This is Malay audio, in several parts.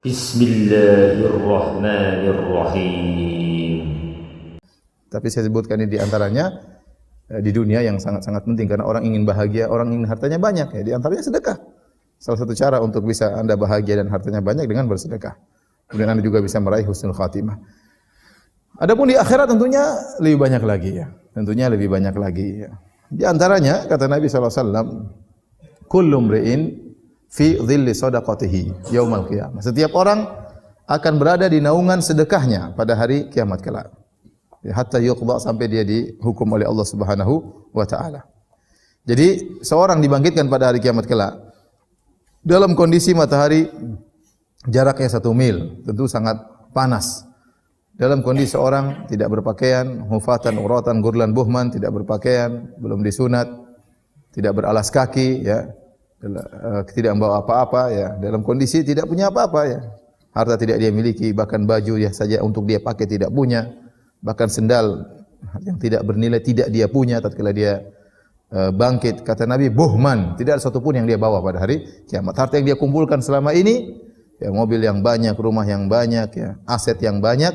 Bismillahirrahmanirrahim. Tapi saya sebutkan ini di antaranya di dunia yang sangat-sangat penting karena orang ingin bahagia, orang ingin hartanya banyak ya. Di antaranya sedekah. Salah satu cara untuk bisa Anda bahagia dan hartanya banyak dengan bersedekah. Kemudian Anda juga bisa meraih husnul khatimah. Adapun di akhirat tentunya lebih banyak lagi ya. Tentunya lebih banyak lagi ya. Di antaranya kata Nabi SAW, kullu mri'in fi dhilli sadaqatihi yaumal qiyamah. Setiap orang akan berada di naungan sedekahnya pada hari kiamat kelak. Hatta yuqda, sampai dia dihukum oleh Allah Subhanahu wa taala. Jadi seorang dibangkitkan pada hari kiamat kelak dalam kondisi matahari jaraknya 1 mil, tentu sangat panas. Dalam kondisi seorang tidak berpakaian, hufatan, uratan, gurlan, buhman, tidak berpakaian, belum disunat, tidak beralas kaki ya. Tidak membawa apa-apa ya, dalam kondisi tidak punya apa-apa ya. Harta tidak dia miliki, bahkan baju ya saja untuk dia pakai tidak punya, bahkan sendal yang tidak bernilai tidak dia punya tatkala dia bangkit. Kata Nabi, buhman, tidak ada satu pun yang dia bawa pada hari kiamat. Harta yang dia kumpulkan selama ini ya, mobil yang banyak, rumah yang banyak ya, aset yang banyak,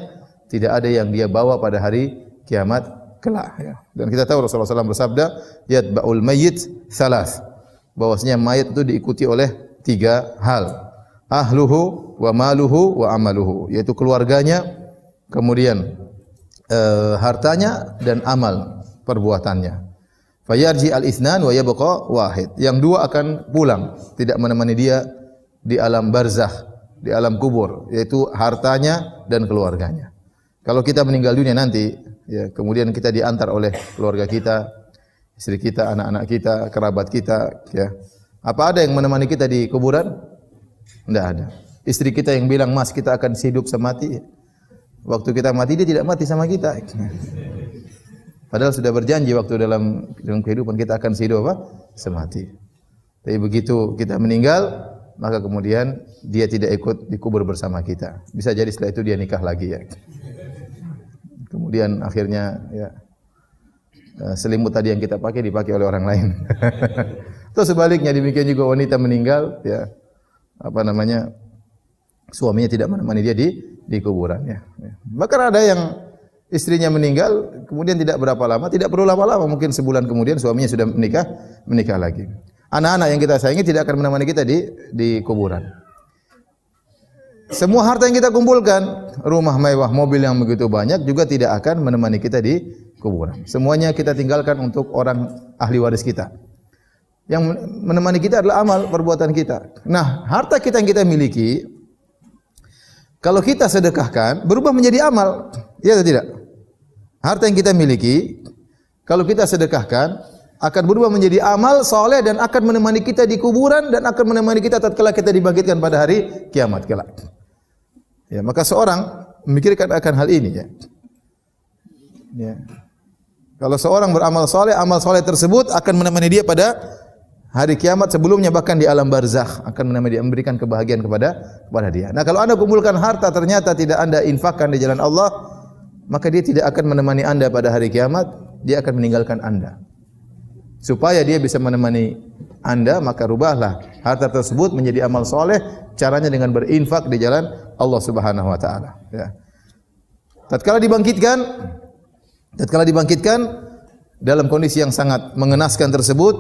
tidak ada yang dia bawa pada hari kiamat kelak ya. Dan kita tahu Rasulullah SAW bersabda, yatba'ul mayyit thalath, bahwasanya mayat itu diikuti oleh 3 hal. Ahluhu wa maluhu wa amaluhu, yaitu keluarganya, kemudian hartanya dan amal perbuatannya. Fayarji al-itsnan wa yabqa wahid. Yang 2 akan pulang, tidak menemani dia di alam barzakh, di alam kubur, yaitu hartanya dan keluarganya. Kalau kita meninggal dunia nanti, ya, kemudian kita diantar oleh keluarga kita, istri kita, anak-anak kita, kerabat kita, ya. Apa ada yang menemani kita di kuburan? Tidak ada. Istri kita yang bilang, "Mas, kita akan hidup semati." Waktu kita mati, dia tidak mati sama kita. Padahal sudah berjanji waktu dalam kehidupan kita akan hidup apa? Semati. Tapi begitu kita meninggal, maka kemudian dia tidak ikut dikubur bersama kita. Bisa jadi setelah itu dia nikah lagi ya. Kemudian akhirnya ya, selimut tadi yang kita pakai dipakai oleh orang lain. Atau sebaliknya demikian juga wanita meninggal ya, apa namanya, suaminya tidak menemani dia di kuburan ya. Bahkan ada yang istrinya meninggal kemudian tidak berapa lama, tidak perlu lama-lama, mungkin sebulan kemudian suaminya sudah menikah lagi. Anak-anak yang kita sayangi tidak akan menemani kita di kuburan. Semua harta yang kita kumpulkan, rumah mewah, mobil yang begitu banyak juga tidak akan menemani kita di kuburan. Semuanya kita tinggalkan untuk orang ahli waris kita. Yang menemani kita adalah amal perbuatan kita. Nah, harta kita yang kita miliki, kalau kita sedekahkan, berubah menjadi amal. Iya atau tidak? Harta yang kita miliki, kalau kita sedekahkan, akan berubah menjadi amal soleh dan akan menemani kita di kuburan dan akan menemani kita tatkala kita dibangkitkan pada hari kiamat kelak. Ya, maka seorang memikirkan akan hal ini ya. Ya. Kalau seorang beramal soleh, amal soleh tersebut akan menemani dia pada hari kiamat, sebelumnya bahkan di alam barzakh akan menemani dia, memberikan kebahagiaan kepada dia. Nah, kalau Anda kumpulkan harta ternyata tidak Anda infakkan di jalan Allah, maka dia tidak akan menemani Anda pada hari kiamat, dia akan meninggalkan Anda. Supaya dia bisa menemani Anda, maka rubahlah harta tersebut menjadi amal soleh, caranya dengan berinfak di jalan Allah Subhanahu wa taala ya. Tatkala dibangkitkan dalam kondisi yang sangat mengenaskan tersebut,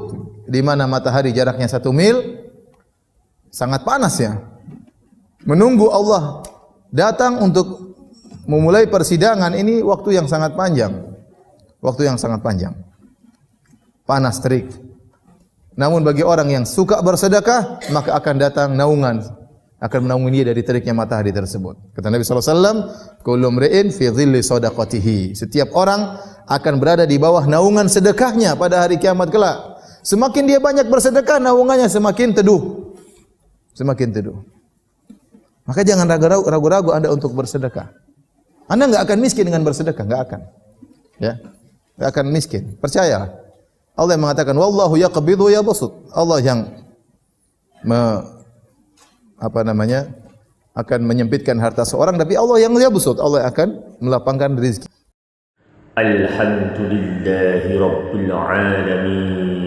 di mana matahari jaraknya 1 mil, sangat panas ya. Menunggu Allah datang untuk memulai persidangan ini waktu yang sangat panjang. Waktu yang sangat panjang. Panas terik. Namun bagi orang yang suka bersedekah, maka akan datang naungan, akan menaungi dia dari teriknya matahari tersebut. Kata Nabi SAW, kullu mri'in fi dhilli sadaqatihi. Setiap orang akan berada di bawah naungan sedekahnya pada hari kiamat kelak. Semakin dia banyak bersedekah, naungannya semakin teduh. Semakin teduh. Maka jangan ragu-ragu Anda untuk bersedekah. Anda enggak akan miskin dengan bersedekah, enggak akan. Ya. Enggak akan miskin. Percayalah. Allah yang mengatakan, wallahu yaqbidu ya basut. Allah yang akan menyempitkan harta seorang, tapi Allah yang yabsut, Allah akan melapangkan rezeki. Alhamdulillahi rabbil alamin.